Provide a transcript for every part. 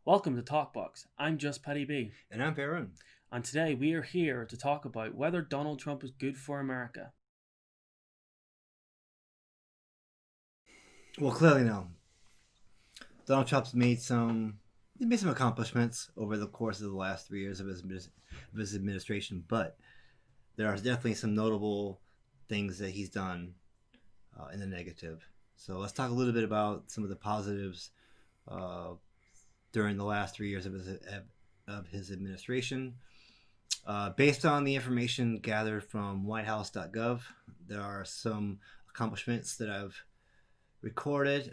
Welcome to Talkbox. I'm just Paddy B, And I'm Perrin. and today we are here to talk about whether Donald Trump is good for America. Well, clearly no. Donald Trump's he made some accomplishments over the course of the last 3 years of his administration, but there are definitely some notable things that he's done in the negative. So let's talk a little bit about some of the positives uh, during the last 3 years of his administration. Based on the information gathered from whitehouse.gov, there are some accomplishments that I've recorded.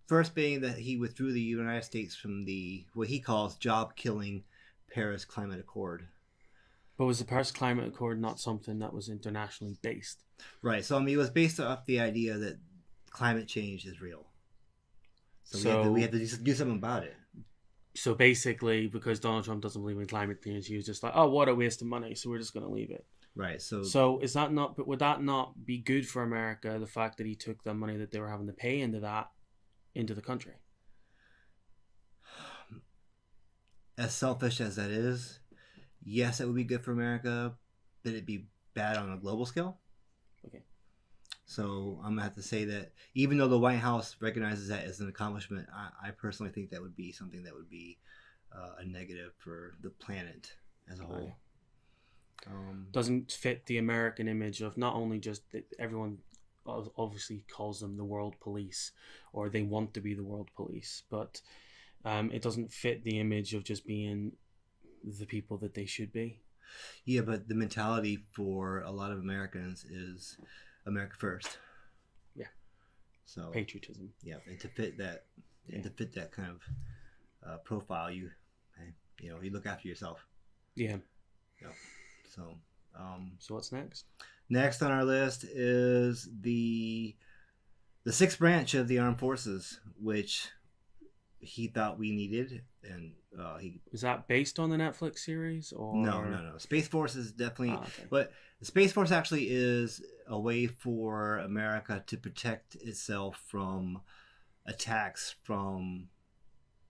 First being that he withdrew the United States from the what he calls job-killing Paris Climate Accord. But was the Paris Climate Accord not something that was internationally based? Right. So I mean, it was based off the idea that climate change is real. So we So, have to do something about it. so basically, because Donald Trump doesn't believe in climate change, he was just like, "Oh, what a waste of money!" So we're just going to leave it. Right. So So is that not? But would that not be good for America? The fact that he took the money that they were having to pay into that into the country. as selfish as that is, yes, it would be good for America, but it'd be bad on a global scale. Okay. So I'm gonna have to say that even though the White House recognizes that as an accomplishment, I personally think that would be something that would be a negative for the planet as a whole. Doesn't fit the American image of not only just that everyone obviously calls them the world police or they want to be the world police, but it doesn't fit the image of just being the people that they should be. Yeah, but the mentality for a lot of Americans is America first. Yeah, So patriotism. yeah, and to fit that, and to fit that kind of profile, you look after yourself. Yeah. Yeah. So So what's next? next on our list is the sixth branch of the armed forces, which he thought we needed, and he Is that based on the Netflix series no. Space Force is definitely, Okay. but the Space Force actually is a way for America to protect itself from attacks from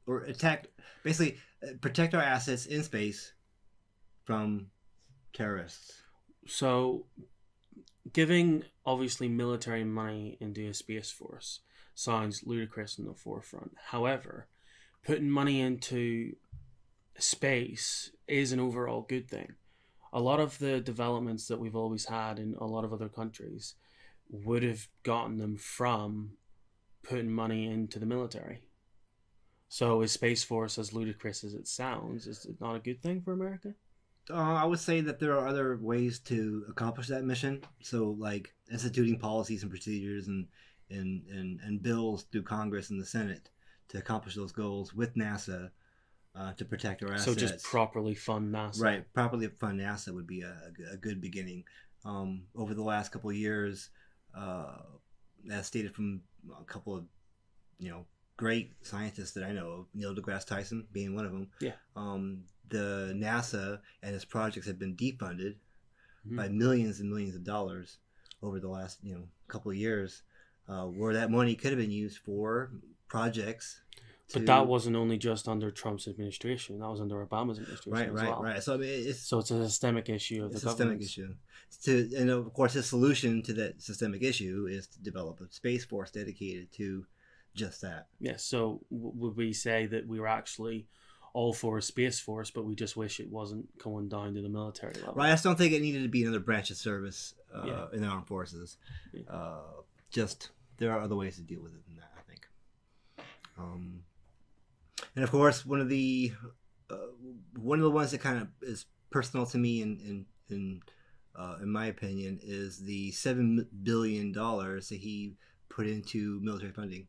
or attack basically protect our assets in space from terrorists. So giving obviously military money into a space force sounds ludicrous in the forefront. However, putting money into space is an overall good thing. A lot of the developments that we've always had in a lot of other countries would have gotten them from putting money into the military. So is Space Force, as ludicrous as it sounds, is it not a good thing for America? I would say that there are other ways to accomplish that mission. So, like instituting policies and procedures and bills through Congress and the Senate to accomplish those goals with NASA to protect our assets. So just properly fund NASA. Right, properly fund NASA would be a good beginning. Over the last couple of years, uh, as stated from a couple of great scientists that I know of, Neil deGrasse Tyson being one of them. Yeah. The NASA and its projects have been defunded Mm-hmm. by millions and millions of dollars over the last couple of years, where that money could have been used for projects. But that wasn't only just under Trump's administration; that was under Obama's administration as well. Right. So I mean, it's a systemic issue of the government. Systemic issue. And of course, his solution to that systemic issue is to develop a space force dedicated to just that. Yeah. So would we say that we were actually all for a space force, but we just wish it wasn't going down to the military level? Right. I just don't think it needed to be another branch of service in the armed forces. Yeah. Just there are other ways to deal with it than that, I think. And of course, one of the ones that kind of is personal to me in my opinion is the $7 billion that he put into military funding.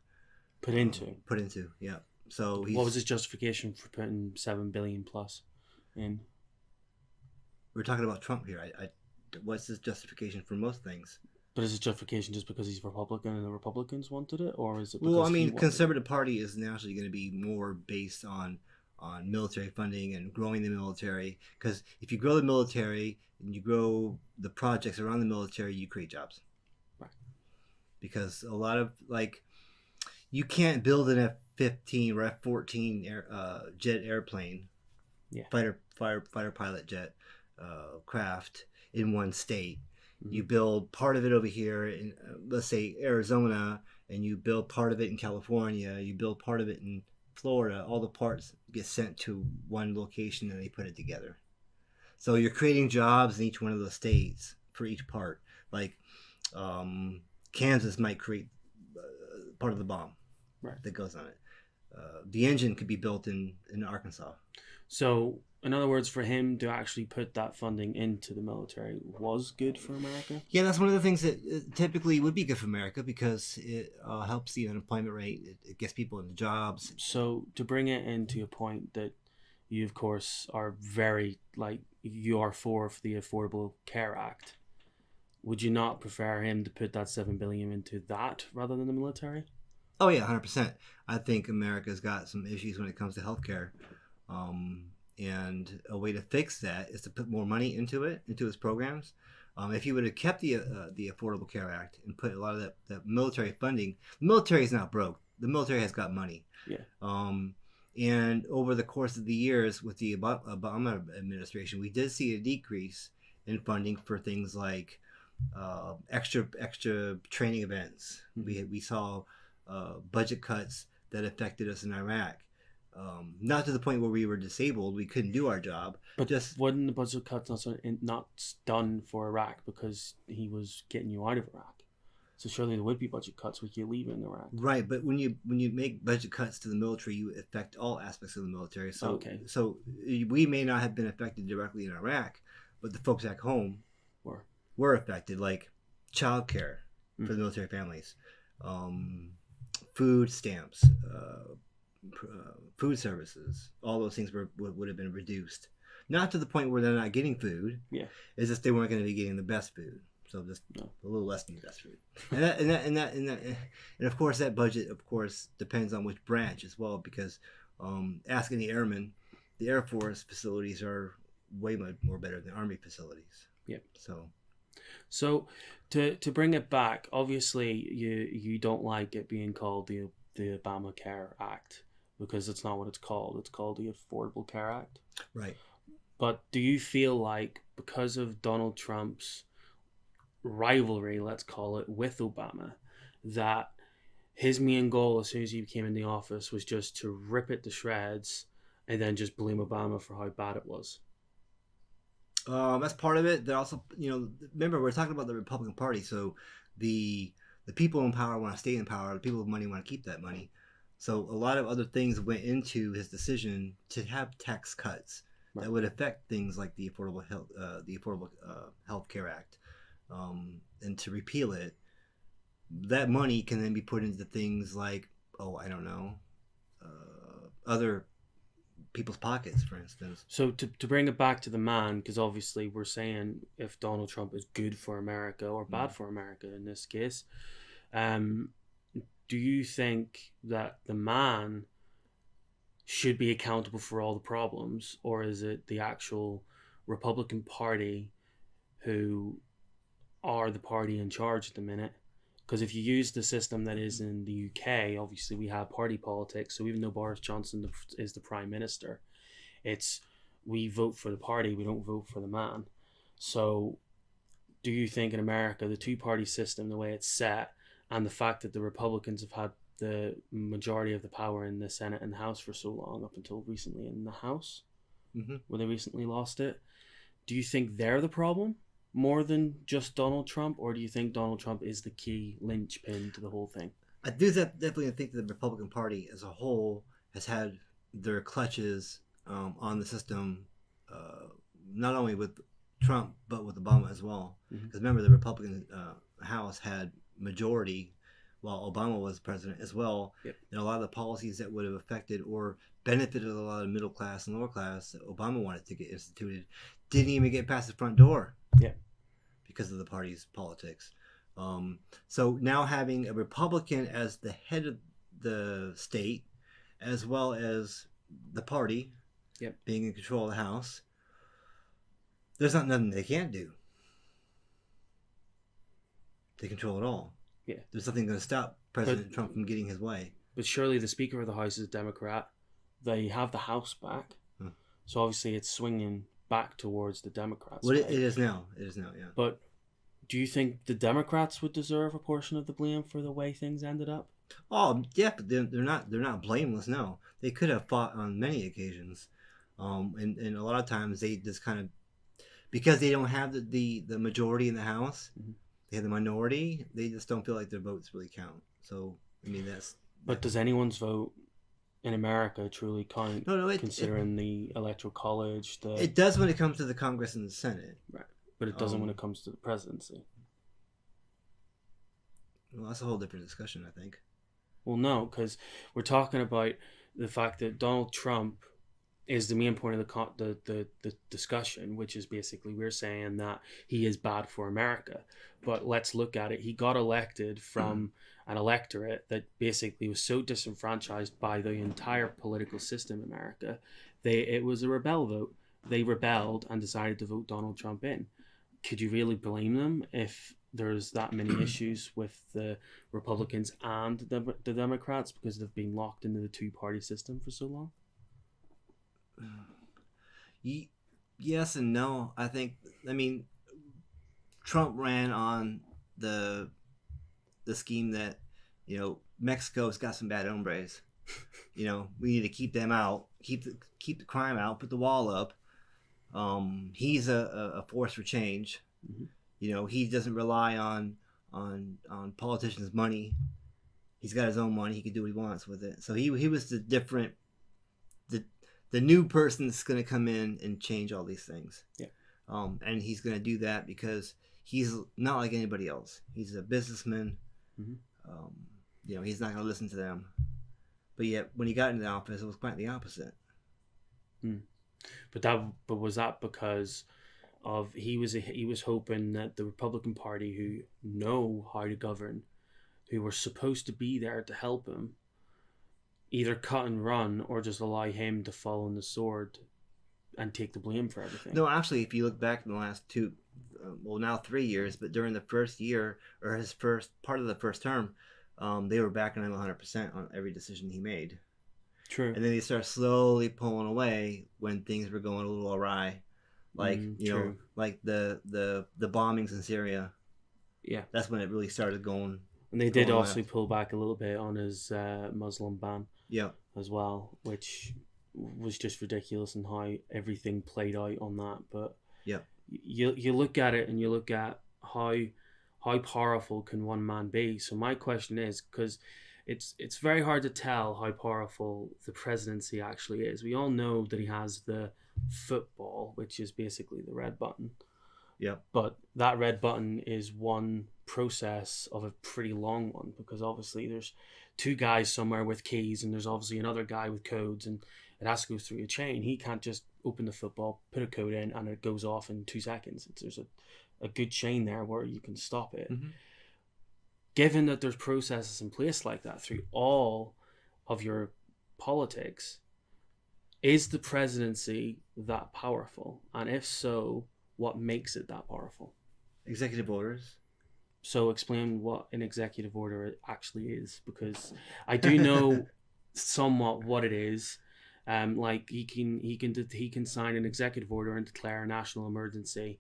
Put into, yeah. So what was his justification for putting $7 billion plus in? We're talking about Trump here. What's his justification for most things? But is it justification just because he's Republican and the Republicans wanted it, or is it? Well, I mean, Conservative Party is naturally going to be more based on military funding and growing the military. Because if you grow the military and you grow the projects around the military, you create jobs. Right. Because a lot of you can't build an F-15 or F-14 jet airplane, Yeah. fighter pilot jet craft in one state. Mm-hmm. You build part of it over here in, let's say, Arizona, and you build part of it in California. You build part of it in Florida. All the parts get sent to one location, and they put it together. So you're creating jobs in each one of those states for each part. Like Kansas might create part of the bomb that goes on it. The engine could be built in Arkansas. So, in other words, for him to actually put that funding into the military was good for America? Yeah, that's one of the things that typically would be good for America because it helps the unemployment rate. It gets people into jobs. So, to bring it into a point that you, of course, are very, you are for the Affordable Care Act, would you not prefer him to put that $7 billion into that rather than the military? Oh, yeah, 100%. I think America's got some issues when it comes to healthcare. And a way to fix that is to put more money into its programs. If you would have kept the Affordable Care Act and put a lot of that military funding, the military is not broke. The military has got money. Yeah. And over the course of the years with the Obama administration, we did see a decrease in funding for things like extra training events. Mm-hmm. We saw budget cuts that affected us in Iraq. Not to the point where we were disabled, we couldn't do our job. But just wasn't the budget cuts not done for Iraq because he was getting you out of Iraq? So surely there would be budget cuts with you leaving Iraq. Right, but when you make budget cuts to the military, you affect all aspects of the military. So so we may not have been affected directly in Iraq, but the folks back home were affected, like childcare for the military families, food stamps. Food services, all those things would have been reduced. Not to the point where they're not getting food. Yeah, it's just they weren't going to be getting the best food. So just a little less than the best food. And of course that budget, of course, depends on which branch as well. Because ask any airman, the Air Force facilities are way more better than Army facilities. Yeah. So to bring it back, obviously you don't like it being called the Obamacare Act, because it's not what it's called. It's called the Affordable Care Act. Right. But do you feel like because of Donald Trump's rivalry, let's call it, with Obama, that his main goal as soon as he came in the office was just to rip it to shreds and then just blame Obama for how bad it was? That's part of it. They're also, remember, we're talking about the Republican Party, so the people in power want to stay in power. The people with money want to keep that money. So a lot of other things went into his decision to have tax cuts that would affect things like the Affordable Health Care Act, and to repeal it. That money can then be put into things like, other people's pockets, for instance. So to bring it back to the man, because obviously we're saying if Donald Trump is good for America or bad for America in this case, do you think that the man should be accountable for all the problems, or is it the actual Republican Party who are the party in charge at the minute? Because if you use the system that is in the UK, obviously we have party politics. So even though Boris Johnson is the Prime Minister, we vote for the party, we don't vote for the man. So do you think in America, the two-party system, the way it's set, and the fact that the Republicans have had the majority of the power in the Senate and the House for so long, up until recently in the House, where they recently lost it, do you think they're the problem more than just Donald Trump, or do you think Donald Trump is the key linchpin to the whole thing? I do definitely think that the Republican Party as a whole has had their clutches on the system, not only with Trump but with Obama as well. Because remember, the Republican House had majority while Obama was president as well. And a lot of the policies that would have affected or benefited a lot of middle class and lower class that Obama wanted to get instituted didn't even get past the front door. Because of the party's politics. So now having a Republican as the head of the state, as well as the party being in control of the House, there's nothing they can't do. They control it all. There's nothing going to stop President Trump from getting his way. But surely the Speaker of the House is a Democrat. They have the House back. So obviously it's swinging back towards the Democrats. Well, it is now. It is now, yeah. But do you think the Democrats would deserve a portion of the blame for the way things ended up? Oh, yeah, but they're not blameless. No, they could have fought on many occasions, and a lot of times they just kind of, because they don't have the majority in the House, they have the minority. They just don't feel like their votes really count. So I mean that's. But does anyone's vote in America truly count? No, considering the Electoral College, it does when it comes to the Congress and the Senate, right? But it doesn't when it comes to the presidency. Well, that's a whole different discussion, I think. Well, no, because we're talking about the fact that Donald Trump is the main point of the discussion, which is basically we're saying that he is bad for America. But let's look at it. He got elected from an electorate that basically was so disenfranchised by the entire political system in America. It was a rebel vote. They rebelled and decided to vote Donald Trump in. Could you really blame them if there's that many issues with the Republicans and the Democrats because they've been locked into the two-party system for so long? Yes and no. I mean, Trump ran on the scheme that, Mexico's got some bad hombres. We need to keep them out, keep the crime out, put the wall up. He's a force for change. Mm-hmm. He doesn't rely on politicians' money. He's got his own money. He can do what he wants with it. So he was the new person that's going to come in and change all these things. Yeah. And he's going to do that because he's not like anybody else. He's a businessman. Mm-hmm. He's not going to listen to them. But yet, when he got into the office, it was quite the opposite. But was that because of he was hoping that the Republican Party, who know how to govern, who were supposed to be there to help him, either cut and run or just allow him to fall on the sword and take the blame for everything? No, actually, if you look back in the last now 3 years, but during the first year or his first part of the first term, they were backing him 100% on every decision he made. True. And then they start slowly pulling away when things were going a little awry, like like the bombings in Syria. Yeah, that's when it really started going. And they did also pull back a little bit on his Muslim ban. Yeah, as well, which was just ridiculous and how everything played out on that. But yeah, you look at it and you look at how powerful can one man be. So my question is, because it's very hard to tell how powerful the presidency actually is. We all know that he has the football, which is basically the red button. Yeah. But that red button is one process of a pretty long one, because obviously there's two guys somewhere with keys and there's obviously another guy with codes, and it has to go through a chain. He can't just open the football, put a code in, and it goes off in 2 seconds. There's a good chain there where you can stop it. Mm-hmm. Given that there's processes in place like that through all of your politics, is the presidency that powerful? And if so, what makes it that powerful? Executive orders. So explain what an executive order actually is, because I do know somewhat what it is. Like he can sign an executive order and declare a national emergency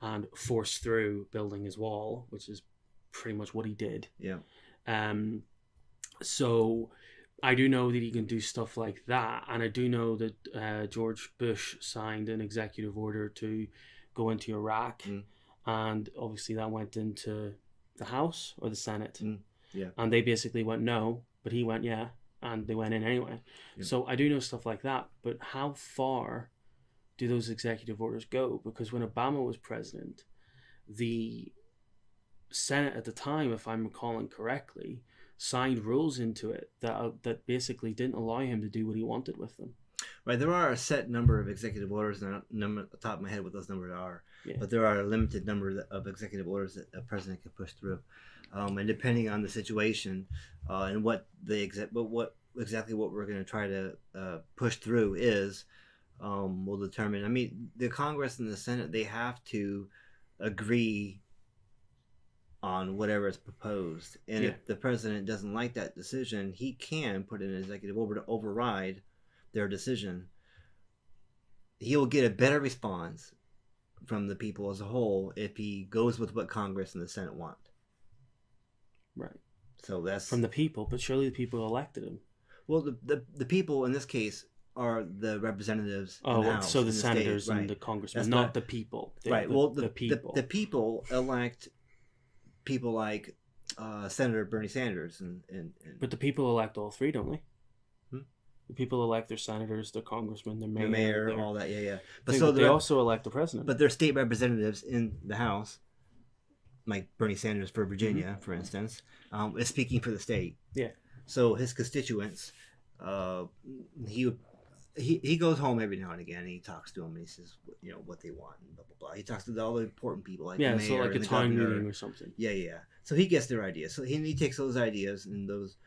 and force through building his wall, which is pretty much what he did. Yeah. So I do know that he can do stuff like that, and I do know that George Bush signed an executive order to go into Iraq, and obviously that went into the House or the Senate. Yeah. And they basically went no, but he went yeah, and they went in anyway. Yeah. So I do know stuff like that, but how far do those executive orders go? Because when Obama was president, the Senate at the time, if I'm recalling correctly, signed rules into it that basically didn't allow him to do what he wanted with them. Right, there are a set number of executive orders, and I don't remember at the top of my head what those numbers are, but there are a limited number of executive orders that a president can push through, and depending on the situation and what exactly what we're going to try to push through is, will determine. I mean, the Congress and the Senate, they have to agree on whatever is proposed. And if the president doesn't like that decision, he can put in an executive order to override their decision. He will get a better response from the people as a whole if he goes with what Congress and the Senate want. Right. So that's from the people, but surely the people elected him. Well, the people in this case are the representatives. Oh, in the House, so the in senators state, and the congressmen, That's not the people. Right. The people. The people elect people like Senator Bernie Sanders and But the people elect all three, don't they? Hmm? The people elect their senators, their congressmen, their mayor, the mayor, all that. Yeah. But so they also elect the president. But they're state representatives in the House, like Bernie Sanders for Virginia, for instance, is speaking for the state. Yeah. So his constituents, he goes home every now and again. And he talks to them. And he says, what they want, and blah blah blah. He talks to all the important people, like the mayor, so like a the town governor. meeting or something. Yeah. So he gets their ideas. So he takes those ideas and those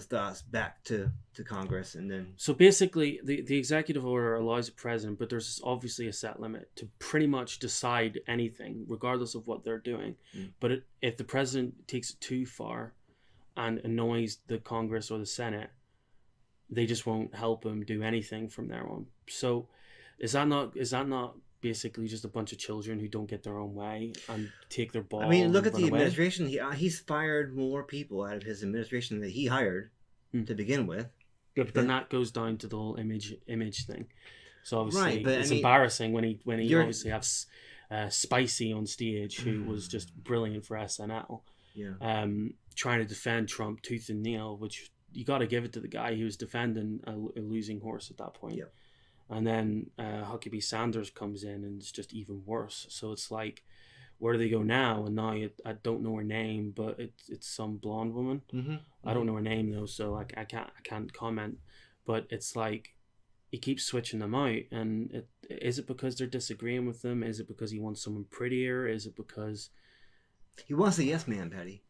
thoughts back to Congress, and then. So basically, the executive order allows the president, but there's obviously a set limit to pretty much decide anything, regardless of what they're doing. But if the president takes it too far and annoys the Congress or the Senate, they just won't help him do anything from there on. So is that not basically just a bunch of children who don't get their own way and take their ball? I mean, look at the away? administration. He's fired more people out of his administration that he hired to begin with. Yeah, but then that goes down to the whole image thing. So obviously, right, but it's embarrassing when he obviously has Spicy on stage, who was just brilliant for SNL. Yeah. Trying to defend Trump tooth and nail, which you got to give it to the guy. He was defending a losing horse at that point. Yep. And then Huckabee Sanders comes in and it's just even worse. So it's like, where do they go now? And now I don't know her name, but it's some blonde woman. Mm-hmm. I don't know her name though, so I can't comment. But it's like he keeps switching them out. And is it because they're disagreeing with them? Is it because he wants someone prettier? Is it because he wants a yes man, Patty?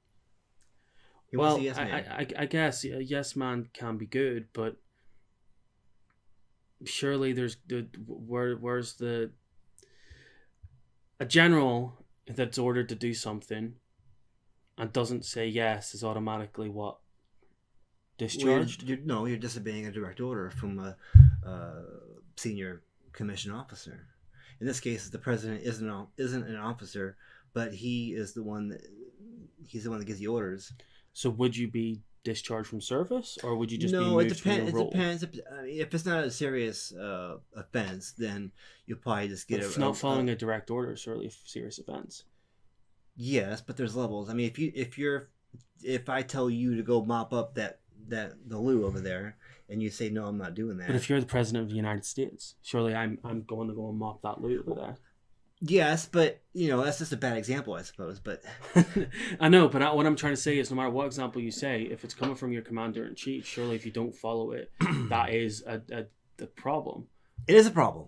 I guess a yes man can be good, but surely there's where's a general that's ordered to do something and doesn't say yes is automatically what, discharged? You're disobeying a direct order from a senior commission officer. In this case, the president isn't an officer, but he's the one that gives the orders. So would you be discharged from service, or would you just be moved it depends. It depends. If it's not a serious offense, then you'll probably just get it. Not following a direct order is really a serious offense. Yes, but there's levels. I mean, if I tell you to go mop up the loo over there, and you say no, I'm not doing that. But if you're the president of the United States, surely I'm going to go and mop that loo over there. Yes, but that's just a bad example, I suppose. But I know, but what I'm trying to say is, no matter what example you say, if it's coming from your commander in chief, surely if you don't follow it, that is the problem. It is a problem.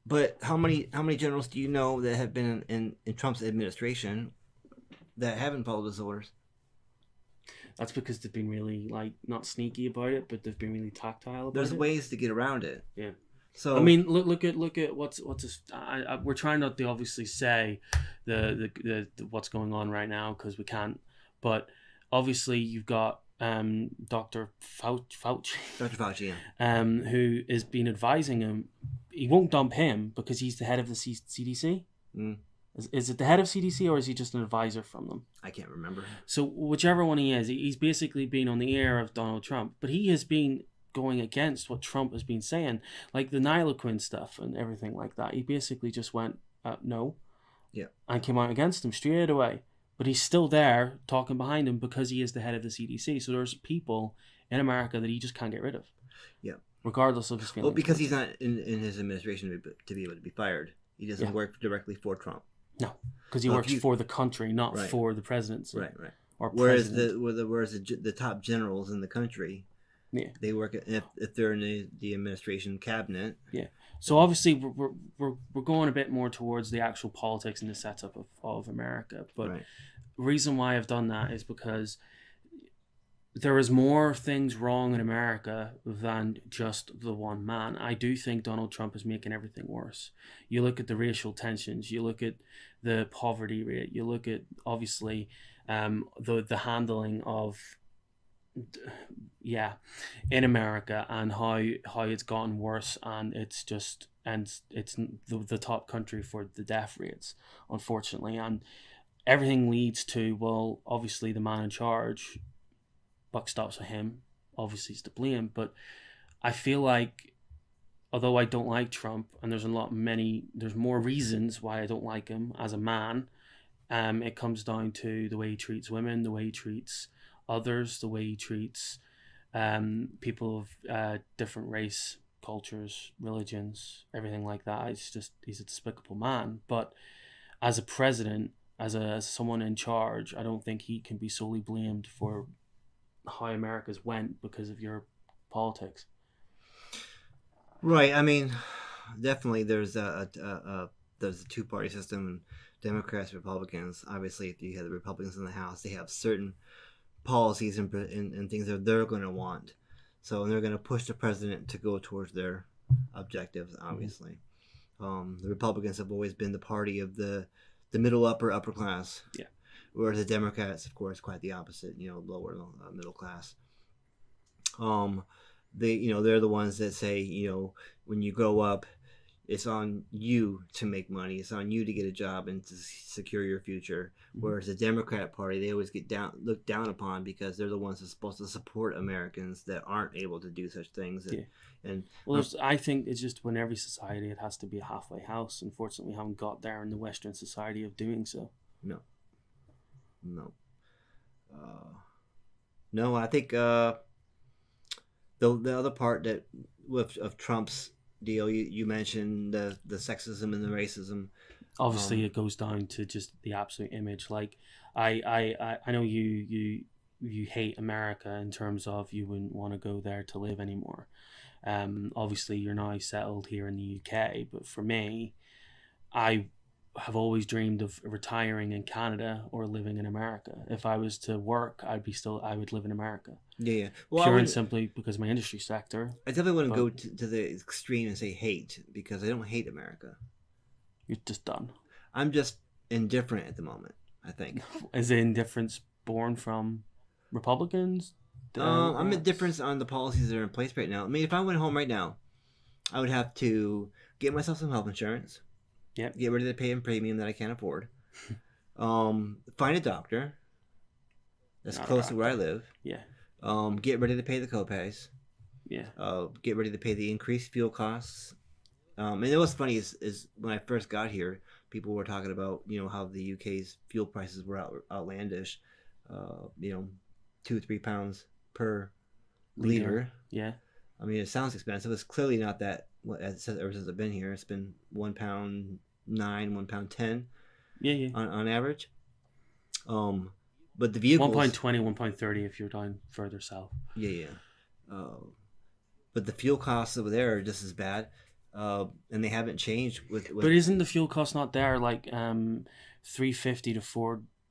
But how many generals do you know that have been in Trump's administration that haven't followed his orders? That's because they've been really not sneaky about it, but they've been really tactile about it. There's ways to get around it. Yeah. So I mean, look at what's this. We're trying not to obviously say the what's going on right now because we can't. But obviously, you've got Dr. Fauci. Dr. Fauci, yeah. Who has been advising him. He won't dump him because he's the head of the CDC. Mm. Is it the head of CDC or is he just an advisor from them? I can't remember. So whichever one he is, he's basically been on the ear of Donald Trump, but he has been going against what Trump has been saying, like the Niloquin stuff and everything like that. He basically just went no, and came out against him straight away. But he's still there talking behind him because he is the head of the CDC. So there's people in America that he just can't get rid of. Yeah, regardless of his feelings. Well, because he's not in his administration to be able to be fired. He doesn't work directly for Trump. No, because he works for the country, not for the presidency. Right. Or whereas the top generals in the country. Yeah, they work if they're in the administration cabinet. Yeah, so obviously we're going a bit more towards the actual politics and the setup of America. But the reason why I've done that is because there is more things wrong in America than just the one man. I do think Donald Trump is making everything worse. You look at the racial tensions, you look at the poverty rate, you look at obviously the handling of yeah in America and how it's gotten worse, and it's the top country for the death rates, unfortunately, and everything leads to, well, obviously the man in charge, buck stops with him. Obviously, he's to blame, but I feel like although I don't like Trump, and there's more reasons why I don't like him as a man. It comes down to the way he treats women, the way he treats others, the way he treats people of different race, cultures, religions, everything like that. He's a despicable man. But as a president, as someone in charge, I don't think he can be solely blamed for how America's went because of your politics. Right. I mean, definitely there's there's a two-party system, Democrats, Republicans. Obviously, if you have the Republicans in the House, they have certain policies and things that they're going to want. So they're going to push the president to go towards their objectives, obviously. The Republicans have always been the party of the middle upper class. Yeah. Whereas the Democrats, of course, quite the opposite, lower middle class. They're the ones that say, when you grow up, it's on you to make money. It's on you to get a job and to secure your future. Mm-hmm. Whereas the Democrat Party, they always looked down upon because they're the ones that are supposed to support Americans that aren't able to do such things. I think it's just when every society, it has to be a halfway house. Unfortunately, we haven't got there in the Western society of doing so. No. No, I think the other part of Trump's deal, you mentioned the sexism and the racism. Obviously, it goes down to just the absolute image. Like I know you hate America in terms of you wouldn't want to go there to live anymore. Obviously, you're now settled here in the UK, but for me, I have always dreamed of retiring in Canada or living in America. If I was to work, I would live in America. Yeah. Well, pure and simply because of my industry sector. I definitely wouldn't go to the extreme and say hate, because I don't hate America. You're just done. I'm just indifferent at the moment, I think. Is the indifference born from Republicans? I'm indifferent on the policies that are in place right now. I mean, if I went home right now, I would have to get myself some health insurance. Yep. Get rid of the pay and premium that I can't afford. Find a doctor that's close to where I live. Yeah. Get ready to pay the copays. Yeah. Get ready to pay the increased fuel costs. And what's funny is when I first got here, people were talking about how the UK's fuel prices were outlandish. 2-3 pounds per liter. Yeah. I mean, it sounds expensive. It's clearly not that. Ever since I've been here, it's been £1.09, £1.10. Yeah. On average. But the vehicles, £1.20, £1.30 if you're down further south. Yeah. But the fuel costs over there are just as bad, and they haven't changed with. But isn't the fuel cost not there like $3.50 to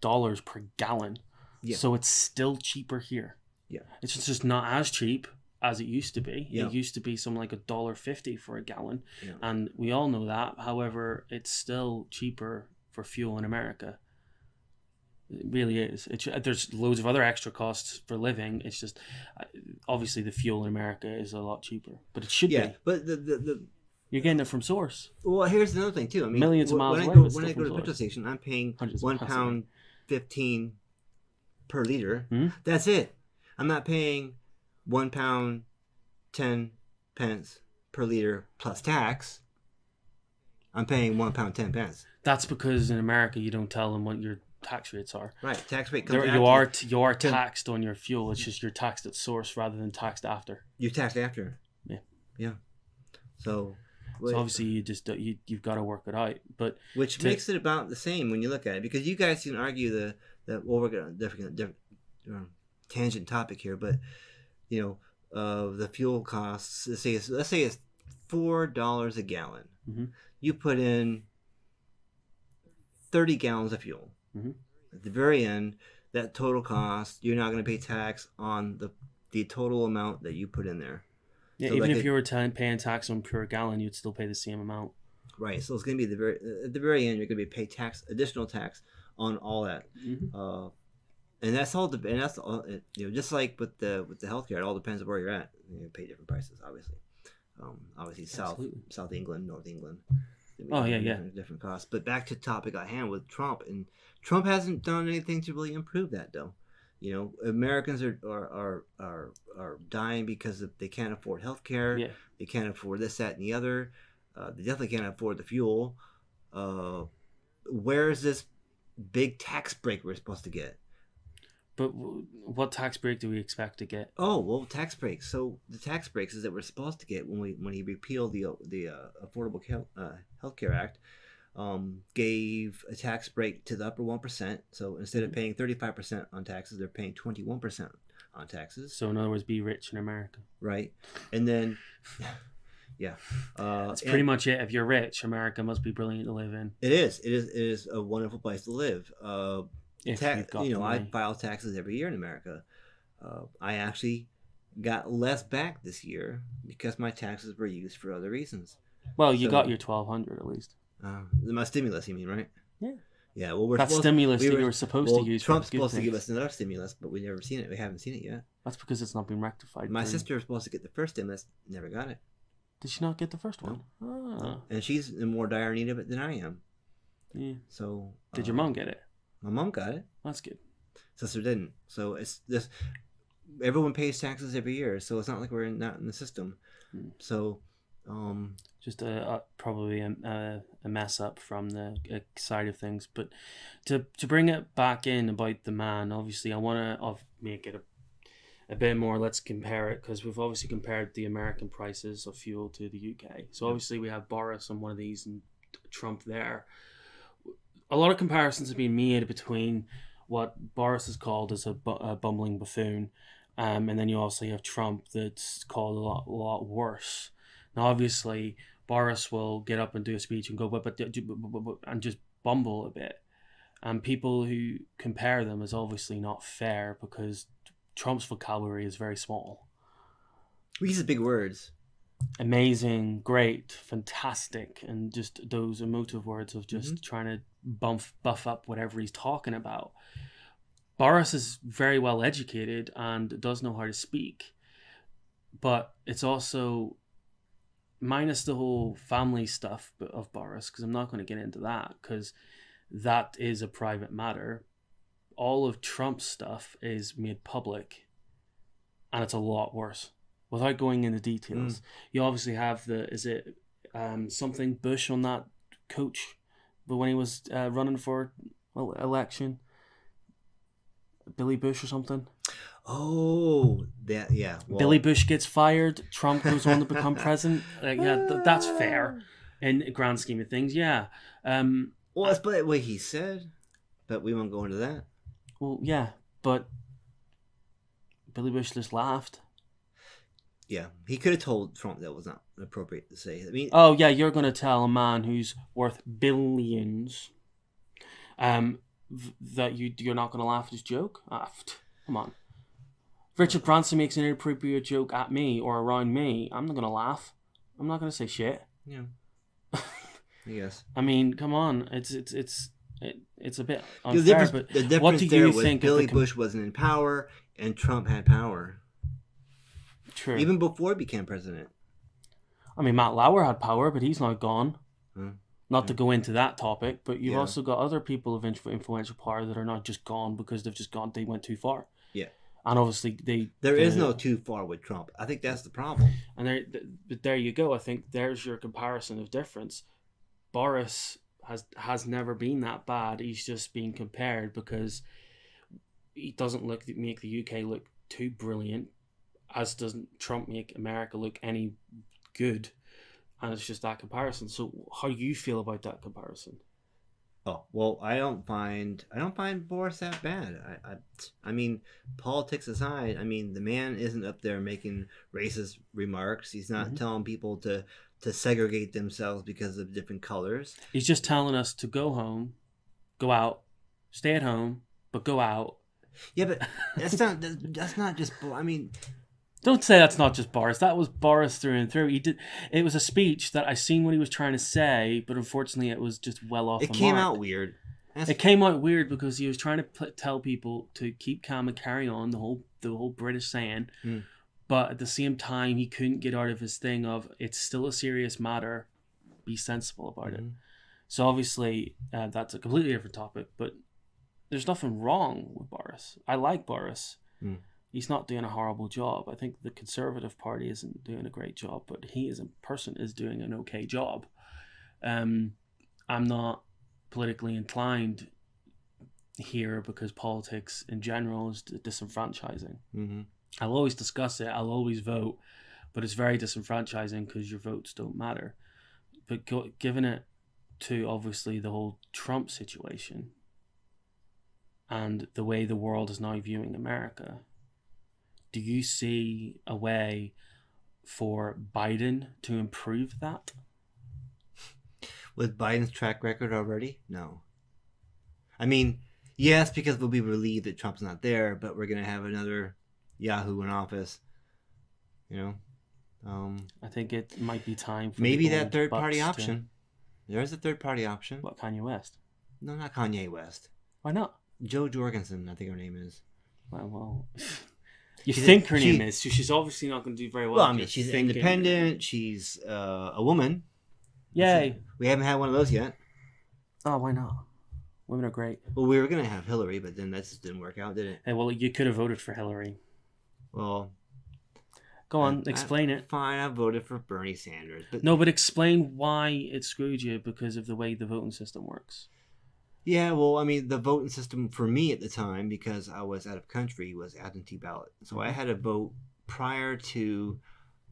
$4 per gallon? Yeah. So it's still cheaper here. Yeah. It's just not as cheap as it used to be. Yeah. It used to be something like $1.50 for a gallon, yeah. And we all know that. However, it's still cheaper for fuel in America. It really is. There's loads of other extra costs for living. It's just obviously the fuel in America is a lot cheaper, but it should be. But you're getting it from source. Well, here's another thing too. I mean, millions of miles when away. When I go to the petrol station, I'm paying £1.15 per liter. Hmm? That's it. I'm not paying £1.10 per liter plus tax. I'm paying £1.10. That's because in America you don't tell them what your tax rates are. Right, tax rate comes out. You are taxed on your fuel. It's just you're taxed at source rather than taxed after. You're taxed after. Yeah. So obviously you've got to work it out, but makes it about the same when you look at it, because you guys can argue we're going to different tangent topic here, but the fuel costs. Let's say it's $4 a gallon. Mm-hmm. You put in 30 gallons of fuel. Mm-hmm. At the very end, that total cost, you're not going to pay tax on the total amount that you put in there. Yeah, So even like if you were paying tax on per gallon, you'd still pay the same amount. right. So it's going to be at the very end, you're going to be pay additional tax on all that. Mm-hmm. And that's all. And that's all. Just like with the healthcare, it all depends on where you're at. You pay different prices, obviously. Obviously, South England, North England. Oh yeah, different costs. But back to topic at hand with Trump, and Trump hasn't done anything to really improve that, though. Americans are dying because they can't afford health care. Yeah. They can't afford this, that, and the other. They definitely can't afford the fuel. Where is this big tax break we're supposed to get? But what tax break do we expect to get? Oh well, tax breaks. So the tax breaks is that we're supposed to get when he repealed the Affordable Health Care Act, gave a tax break to the upper 1%. So instead of paying 35% on taxes, they're paying 21% on taxes. So in other words, be rich in America. Right, and then yeah, that's pretty much it. If you're rich, America must be brilliant to live in. It is. It is a wonderful place to live. If you've got the money. I file taxes every year in America. I actually got less back this year because my taxes were used for other reasons. Well, you got your $1,200 at least. My stimulus, you mean, right? Yeah. Yeah. Well, that stimulus that you were supposed to use. Trump's supposed to give us another stimulus, but we've never seen it. We haven't seen it yet. That's because it's not been rectified. My sister was supposed to get the first stimulus, never got it. Did she not get the first one? No. Ah. And she's in more dire need of it than I am. Yeah. So. Did your mom get it? My mom got it. That's good. Sister didn't. So it's this. Everyone pays taxes every year, so it's not like we're not in the system. So, just probably a mess up from the side of things. But to bring it back in about the man, obviously, I want to make it a bit more. Let's compare it, because we've obviously compared the American prices of fuel to the UK. So obviously we have Boris on one of these and Trump there. A lot of comparisons have been made between what Boris is called as a bumbling buffoon, and then you also have Trump that's called a lot worse. Now, obviously, Boris will get up and do a speech and go, but and just bumble a bit. And people who compare them is obviously not fair, because Trump's vocabulary is very small. He uses big words. Amazing, great, fantastic, and just those emotive words of just trying to buff up whatever he's talking about. Boris is very well educated and does know how to speak, but it's also, minus the whole family stuff of Boris, because I'm not going to get into that, because that is a private matter. All of Trump's stuff is made public, and it's a lot worse. Without going into details, you obviously have something Bush on that coach, but when he was running for election, Billy Bush or something. Oh, that yeah. Well, Billy Bush gets fired. Trump goes on to become president. That's fair in the grand scheme of things. Yeah. Well, that's the way he said, but we won't go into that. Well, yeah, but Billy Bush just laughed. Yeah, he could have told Trump that was not appropriate to say. I mean, oh yeah, you're going to tell a man who's worth billions, that you're not going to laugh at his joke? Come on. If Richard Branson makes an inappropriate joke at me or around me, I'm not going to laugh. I'm not going to say shit. Yeah. Yes. I mean, come on. It's a bit unfair. The difference what do you think? Billy Bush wasn't in power and Trump had power. True. Even before he became president. I mean, Matt Lauer had power, but he's now gone. Not to go into that topic, but you've also got other people of influential power that are not just gone because they went too far. Yeah. And obviously there is no too far with Trump. I think that's the problem. And there you go. I think there's your comparison of difference. Boris has never been that bad. He's just being compared because he doesn't make the UK look too brilliant, as doesn't Trump make America look any good. And it's just that comparison. So how do you feel about that comparison? Oh, well, I don't find Boris that bad. I mean, politics aside, I mean, the man isn't up there making racist remarks. He's not telling people to segregate themselves because of different colors. He's just telling us to go home, go out, stay at home, but go out Yeah, but that's not just. I mean, Don't say that's not just Boris. That was Boris through and through. He did. It was a speech that I seen what he was trying to say, but unfortunately, it was just well off. it came out weird. It came out weird because he was trying to tell people to keep calm and carry on, the whole British saying, but at the same time he couldn't get out of his thing of it's still a serious matter, be sensible about it. So obviously that's a completely different topic, but there's nothing wrong with Boris. I like Boris. He's not doing a horrible job. I think the Conservative Party isn't doing a great job, but he as a person is doing an okay job. I'm not politically inclined here because politics in general is disenfranchising. I'll always discuss it. I'll always vote, but it's very disenfranchising because your votes don't matter. But given it to obviously the whole Trump situation and the way the world is now viewing America, do you see a way for Biden to improve that? With Biden's track record already? No. I mean, yes, because we'll be relieved that Trump's not there, but we're going to have another Yahoo in office. You know? I think it might be time for maybe that third-party option. There's a third-party option. What, Kanye West? No, not Kanye West. Why not? Jo Jorgensen, I think her name is. Well... You think her name is, so she's obviously not going to do very well. Well, I mean, she's independent. She's a woman. Yay. We haven't had one of those yet. Oh, why not? Women are great. Well, we were going to have Hillary, but then that just didn't work out, did it? Hey, well, you could have voted for Hillary. Well... Go on, explain it. Fine, I voted for Bernie Sanders. But explain why it screwed you because of the way the voting system works. Yeah, well, I mean, the voting system for me at the time, because I was out of country, was absentee ballot. So I had to vote prior to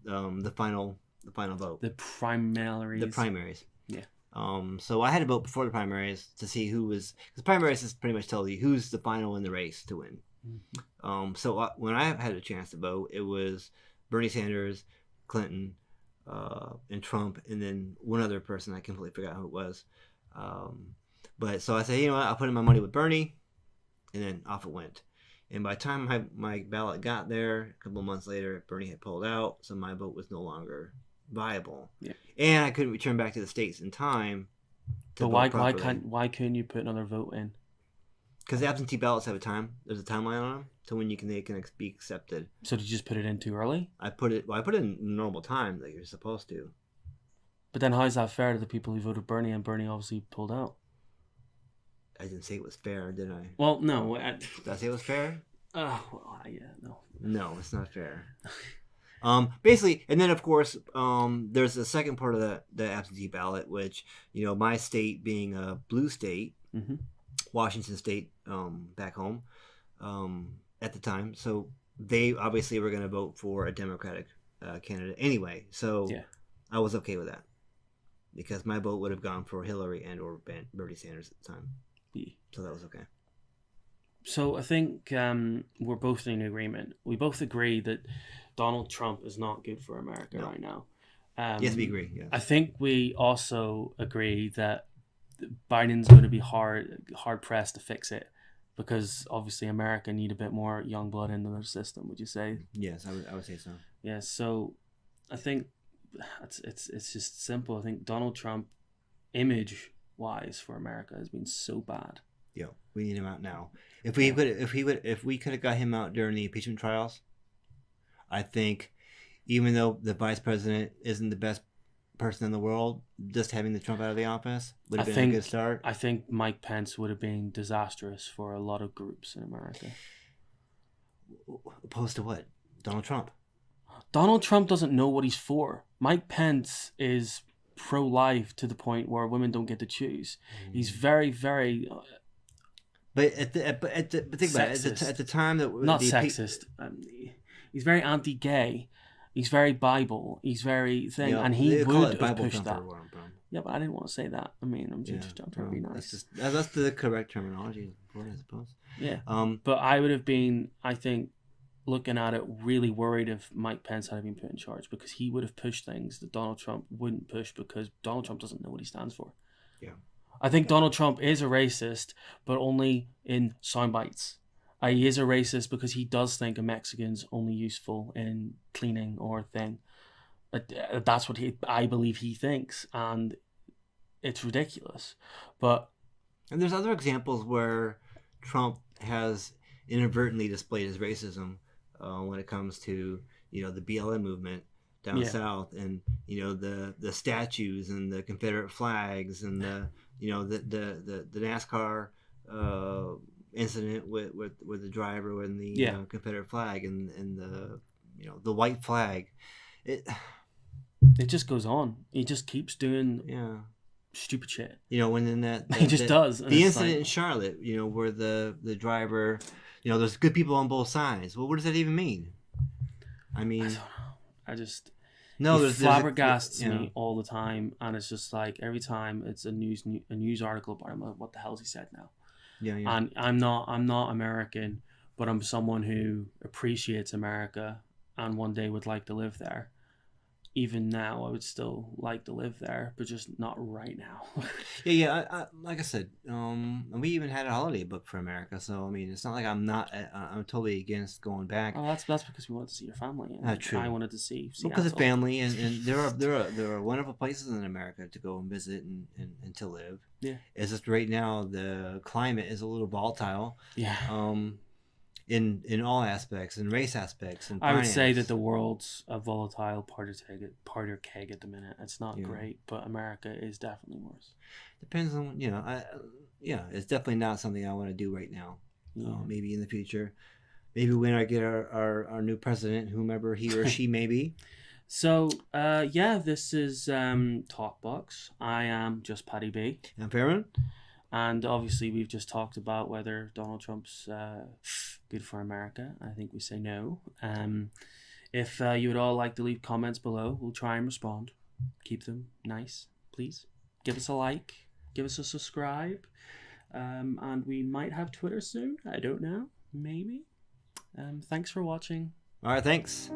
the final vote. The primaries. The primaries. Yeah. So I had to vote before the primaries to see who was... Because primaries just pretty much tell you who's the final in the race to win. So when I had a chance to vote, it was Bernie Sanders, Clinton, and Trump, and then one other person. I completely forgot who it was. But so I said, you know what, I'll put in my money with Bernie, and then off it went. And by the time my ballot got there, a couple of months later, Bernie had pulled out, so my vote was no longer viable. Yeah. And I couldn't return back to the States in time to vote properly. Why couldn't you put another vote in? Because the absentee ballots have a time. There's a timeline on them to when they can be accepted. So did you just put it in too early? I put it in normal time that you're supposed to. But then how is that fair to the people who voted Bernie and Bernie obviously pulled out? I didn't say it was fair, did I? Well, no. Did I say it was fair? Yeah, no. No, it's not fair. Basically, and then of course, there's a second part of the absentee ballot, which, you know, my state being a blue state, Washington State, back home, at the time, so they obviously were going to vote for a Democratic candidate anyway. So yeah. I was okay with that because my vote would have gone for Hillary and or Bernie Sanders at the time. Yeah. So that was okay. So I think we're both in agreement. We both agree that Donald Trump is not good for America right now. Yes, we agree. Yes. I think we also agree that Biden's going to be hard pressed to fix it because obviously America need a bit more young blood into their system. Would you say? Yes, I would say so. Yeah. So I think it's just simple. I think Donald Trump, image wise for America, has been so bad. Yeah, we need him out now. If we could have got him out during the impeachment trials, I think, even though the vice president isn't the best person in the world, just having the Trump out of the office would have been a good start. I think Mike Pence would have been disastrous for a lot of groups in America. Opposed to what? Donald Trump. Donald Trump doesn't know what he's for. Mike Pence is pro-life to the point where women don't get to choose. He's very, very... But think about it, at the time that... Not sexist. He's very anti-gay. He's very Bible. He's very thing. Yeah, and he would have pushed that. Yeah, but I didn't want to say that. I mean, I'm just trying to be nice. That's the correct terminology, I suppose. Yeah. But I would have been, I think, looking at it, really worried if Mike Pence had been put in charge because he would have pushed things that Donald Trump wouldn't push because Donald Trump doesn't know what he stands for. Yeah. I think Donald Trump is a racist, but only in sound bites. He is a racist because he does think a Mexican's only useful in cleaning or thing. That's what I believe he thinks, and it's ridiculous. And there's other examples where Trump has inadvertently displayed his racism when it comes to the BLM movement down south, and the statues and the Confederate flags, and the NASCAR incident with the driver and the Confederate flag, and the white flag. It just goes on. He just keeps doing stupid shit. When in that he just does. The incident in Charlotte, where the driver, there's good people on both sides. Well, what does that even mean? I mean, I don't know. I just there's flabbergasts me all the time, and it's just like every time it's a news article about him. What the hell's he said now? Yeah. And I'm not American, but I'm someone who appreciates America and one day would like to live there. Even now, I would still like to live there, but just not right now. I like I said, we even had a holiday booked for America. So I mean, it's not like I'm totally against going back. Oh, that's because we wanted to see your family. And true. I wanted to see. Because of family, and there are wonderful places in America to go and visit and to live. Yeah. It's just right now the climate is a little volatile. Yeah. In all aspects, in race aspects, and I would say that the world's a volatile party keg at the minute. It's not great, but America is definitely worse. Depends on it's definitely not something I want to do right now. Maybe in the future, maybe when I get our new president, whomever he or she may be. So this is Talkbox. I am just Paddy B. I'm Fairman. And obviously, we've just talked about whether Donald Trump's good for America. I think we say no. If you would all like to leave comments below, we'll try and respond. Keep them nice, please. Give us a like. Give us a subscribe. And we might have Twitter soon. I don't know. Maybe. Thanks for watching. All right, thanks.